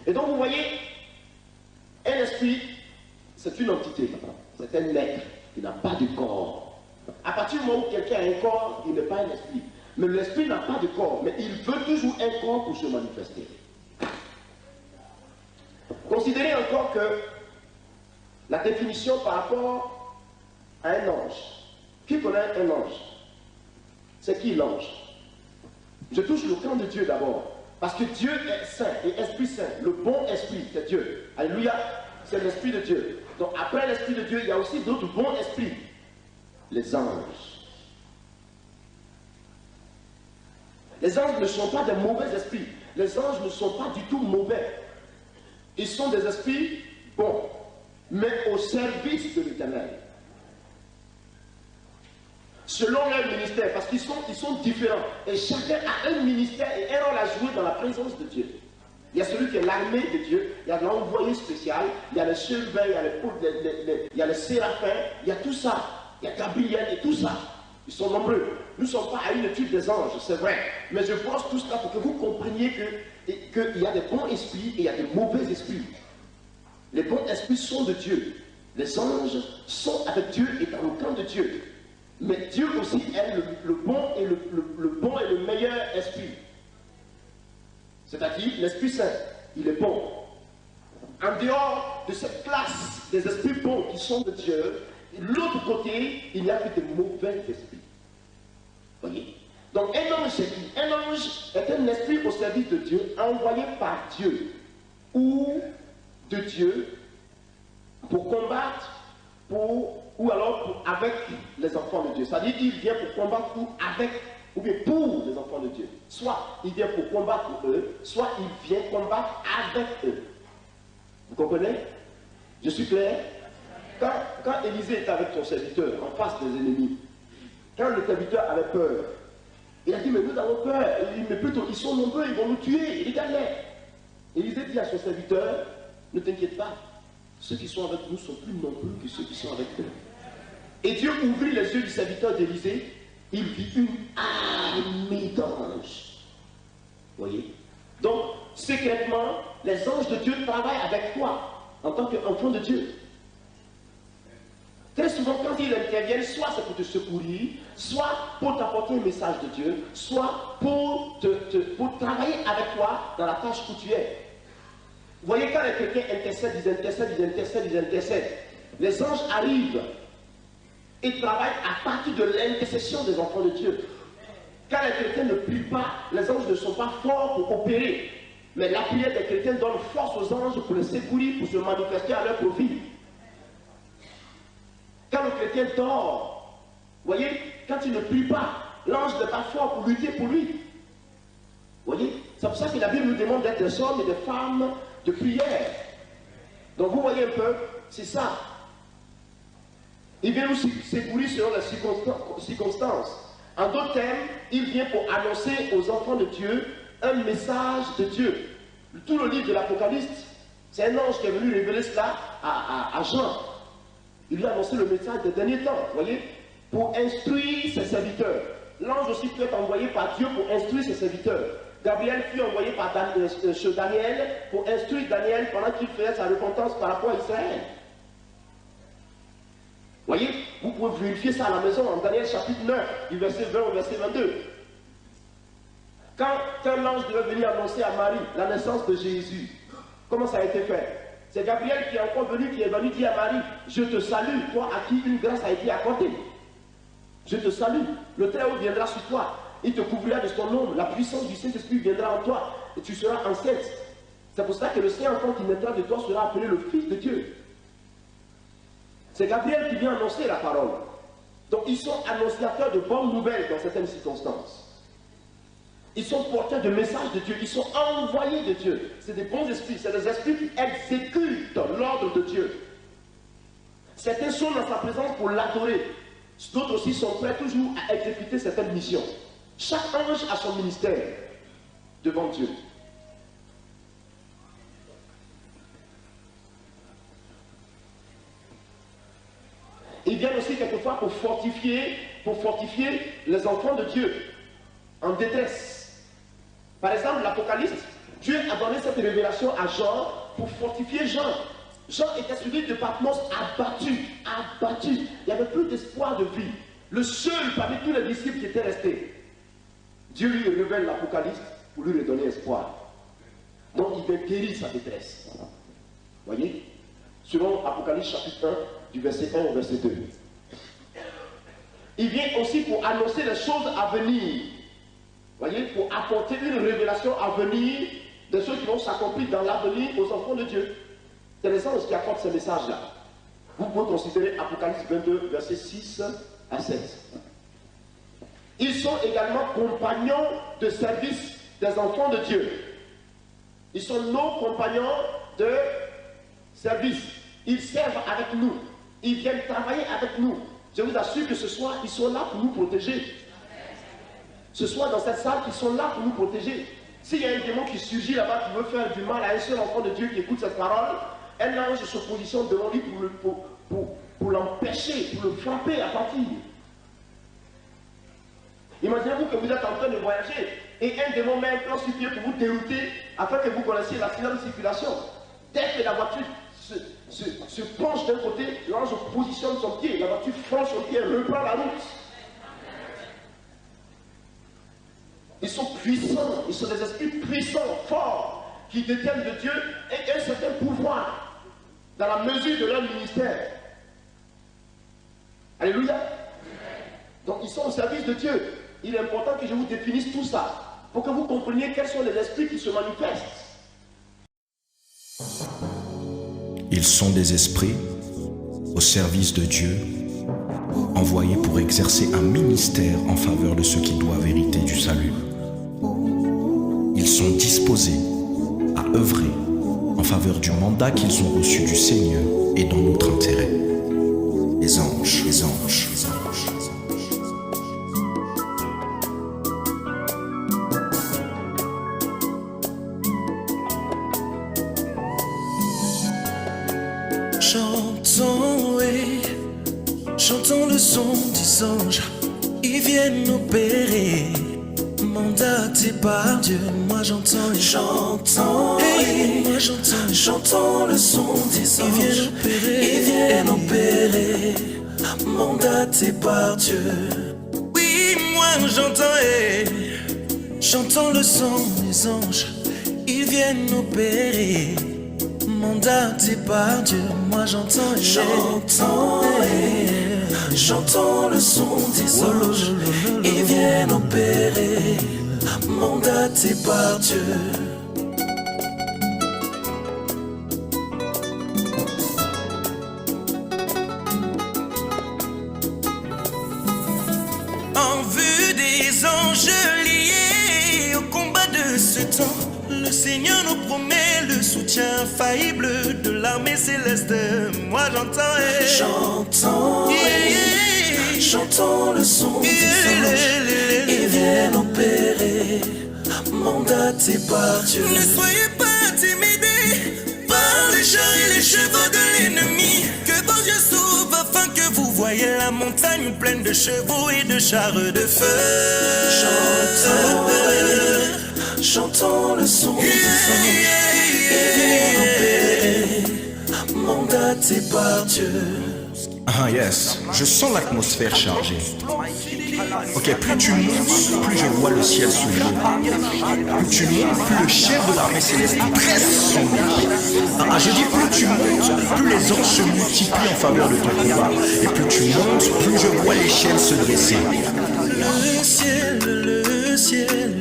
Et donc vous voyez, un esprit, c'est une entité, c'est un être qui n'a pas de corps. À partir du moment où quelqu'un a un corps, il n'est pas un esprit. Mais l'esprit n'a pas de corps, mais il veut toujours un corps pour se manifester. Considérez encore que la définition par rapport à un ange. Qui connaît un ange? C'est qui l'ange? Je touche le camp de Dieu d'abord. Parce que Dieu est saint et esprit saint. Le bon esprit, c'est Dieu. Alléluia, c'est l'esprit de Dieu. Donc après l'esprit de Dieu, il y a aussi d'autres bons esprits. Les anges. Les anges ne sont pas des mauvais esprits. Les anges ne sont pas du tout mauvais. Ils sont des esprits bons, mais au service de l'Éternel. Selon leur ministère, parce qu'ils sont différents. Et chacun a un ministère et un rôle à jouer dans la présence de Dieu. Il y a celui qui est l'armée de Dieu, il y a l'envoyé spécial, il y a les chérubins, il y a les séraphins, il y a tout ça. Il y a Gabriel et tout ça. Ils sont nombreux. Nous ne sommes pas à une étude des anges, c'est vrai. Mais je pense tout cela pour que vous compreniez qu'il y a des bons esprits et il y a des mauvais esprits. Les bons esprits sont de Dieu. Les anges sont avec Dieu et dans le camp de Dieu. Mais Dieu aussi est le bon et le meilleur esprit. C'est-à-dire l'Esprit Saint, il est bon. En dehors de cette classe des esprits bons qui sont de Dieu, de l'autre côté, il n'y a que des mauvais esprits. Voyez? Donc un ange, c'est qui? Un ange est un esprit au service de Dieu, envoyé par Dieu ou de Dieu pour combattre ou alors avec les enfants de Dieu. C'est-à-dire qu'il vient pour combattre ou bien pour les enfants de Dieu. Soit il vient pour combattre pour eux, soit il vient combattre avec eux. Vous comprenez? Je suis clair? Quand Élisée était avec son serviteur en face des ennemis, quand le serviteur avait peur, il a dit, mais nous avons peur. Il dit, mais plutôt, ils sont nombreux, ils vont nous tuer. Regardez. Élisée dit à son serviteur, ne t'inquiète pas, ceux qui sont avec nous sont plus nombreux que ceux qui sont avec eux. Et Dieu ouvrit les yeux du serviteur d'Élisée, il vit une armée d'anges. Voyez? Donc, secrètement, les anges de Dieu travaillent avec toi, en tant qu'enfant de Dieu. Très souvent, quand ils interviennent, soit c'est pour te secourir, soit pour t'apporter un message de Dieu, soit pour travailler avec toi dans la tâche où tu es. Vous voyez, quand les chrétiens intercèdent, ils intercèdent. Les anges arrivent et travaillent à partir de l'intercession des enfants de Dieu. Quand les chrétiens ne prient pas, les anges ne sont pas forts pour opérer. Mais la prière des chrétiens donne force aux anges pour les secourir, pour se manifester à leur profit. Quand le chrétien dort, vous voyez, quand il ne prie pas, l'ange n'est pas fort pour lutter pour lui. Vous voyez, c'est pour ça que la Bible nous demande d'être des hommes et des femmes de prière. Donc vous voyez un peu, c'est ça. Il vient nous secourir selon les circonstances. En d'autres termes, il vient pour annoncer aux enfants de Dieu un message de Dieu. Tout le livre de l'Apocalypse, c'est un ange qui est venu révéler cela à Jean. Il lui a annoncé le message des derniers temps, vous voyez, pour instruire ses serviteurs. L'ange aussi peut être envoyé par Dieu pour instruire ses serviteurs. Gabriel fut envoyé par chez Daniel pour instruire Daniel pendant qu'il faisait sa repentance par rapport à Israël. Vous voyez, vous pouvez vérifier ça à la maison en Daniel chapitre 9, du verset 20 au verset 22. Quand l'ange devait venir annoncer à Marie la naissance de Jésus, comment ça a été fait? C'est Gabriel qui est encore venu, qui est venu dire à Marie, je te salue, toi à qui une grâce a été accordée. Je te salue, le Très-Haut viendra sur toi, il te couvrira de son ombre, la puissance du Saint-Esprit viendra en toi, et tu seras enceinte. C'est pour ça que le Saint-Enfant qui naîtra de toi sera appelé le Fils de Dieu. C'est Gabriel qui vient annoncer la parole. Donc ils sont annonciateurs de bonnes nouvelles dans certaines circonstances. Ils sont porteurs de messages de Dieu, ils sont envoyés de Dieu. C'est des bons esprits, c'est des esprits qui exécutent l'ordre de Dieu. Certains sont dans sa présence pour l'adorer. D'autres aussi sont prêts toujours à exécuter certaines missions. Chaque ange a son ministère devant Dieu. Ils viennent aussi quelquefois pour fortifier les enfants de Dieu en détresse. Par exemple, l'Apocalypse, Dieu a donné cette révélation à Jean pour fortifier Jean. Jean était celui de Patmos abattu. Il n'y avait plus d'espoir de vie. Le seul parmi tous les disciples qui étaient restés. Dieu lui révèle l'Apocalypse pour lui redonner espoir. Donc il vient guérir sa détresse. Voyez? Selon Apocalypse chapitre 1, du verset 1 au verset 2. Il vient aussi pour annoncer les choses à venir. Voyez? Pour apporter une révélation à venir de ceux qui vont s'accomplir dans l'avenir aux enfants de Dieu. C'est les anges qui apportent ces messages-là. Vous pouvez considérer Apocalypse 22, verset 6 à 7. Ils sont également compagnons de service des enfants de Dieu. Ils sont nos compagnons de service. Ils servent avec nous. Ils viennent travailler avec nous. Je vous assure que ce soir, ils sont là pour nous protéger. Ce soir, dans cette salle, ils sont là pour nous protéger. S'il y a un démon qui surgit là-bas, qui veut faire du mal à un seul enfant de Dieu qui écoute cette parole, un ange se positionne devant lui pour l'empêcher, pour le frapper à partir. Imaginez-vous que vous êtes en train de voyager et un démon met un plan sur pied pour vous dérouter afin que vous connaissiez l'accident de circulation. Dès que la voiture se penche d'un côté, l'ange positionne son pied, la voiture franchit son pied, reprend la route. Ils sont puissants, ils sont des esprits puissants, forts, qui détiennent de Dieu et un certain pouvoir dans la mesure de leur ministère. Alléluia. Donc ils sont au service de Dieu. Il est important que je vous définisse tout ça pour que vous compreniez quels sont les esprits qui se manifestent. Ils sont des esprits au service de Dieu, envoyés pour exercer un ministère en faveur de ceux qui doivent hériter du salut. Ils sont disposés à œuvrer en faveur du mandat qu'ils ont reçu du Seigneur et dans notre intérêt. Les anges, les anges, les anges. Chantons, oui, chantons le son des anges, ils viennent opérer, mandatés par Dieu. Moi j'entends et chantons, hey, moi j'entends, chantons le son des anges, ils viennent opérer, mandatés par Dieu. Oui, moi j'entends et chantons le son des anges, ils viennent opérer, mandaté par Dieu. Moi j'entends et j'entends le son des anges, ils viennent opérer, mandaté par Dieu. En vue des anges liés au combat de ce temps, le Seigneur nous promet le soutien infaillible de l'armée céleste. Moi j'entends et chantons, chantons le son des anges, ils viennent opérer, mandatés par Dieu. Ne soyez pas intimidés par les chars et les chevaux de l'ennemi. Que vos yeux s'ouvrent afin que vous voyez la montagne pleine de chevaux et de chars de feu. Chantons le son des anges, ils viennent opérer, mandatés par Dieu. Ah yes, je sens l'atmosphère chargée. Ok, plus tu montes, plus je vois le ciel s'ouvrir. Plus tu montes, plus le chef de l'armée céleste presse son épée. Je dis plus tu montes, plus les anges se multiplient en faveur de ton combat. Et plus tu montes, plus je vois l'échelle se dresser. Le ciel, le ciel,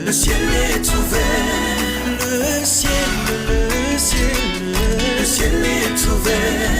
le ciel est ouvert. Le ciel, le ciel, le ciel est ouvert.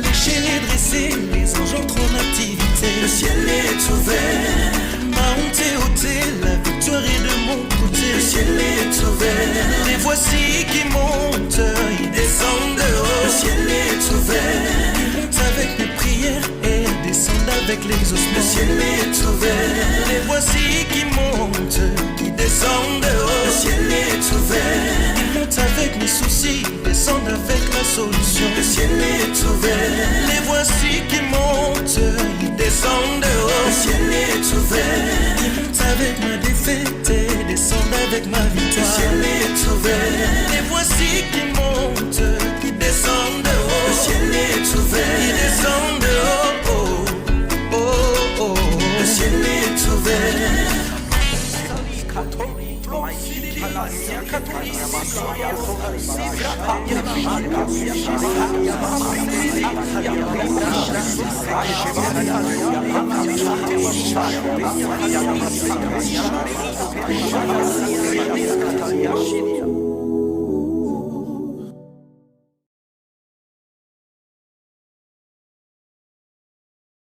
L'échelle est dressée, les anges entrent en activité. Le ciel est ouvert. Ma honte est ôtée, la victoire est de mon côté. Le ciel est ouvert. Les voici qui montent, ils descendent de haut. Le ciel est ouvert. Ils montent avec mes prières et descendent avec l'exaucement. Le ciel est ouvert. Les voici qui montent, qui descendent de haut. Le ciel est ouvert. Ils montent avec mes soucis, descendent avec la solution. Le ciel est ouvert. Les voici qui montent, ils descendent de haut. Le ciel est ouvert. Ils montent avec ma défaite et descendent avec ma victoire. Le ciel est ouvert. Yashidi.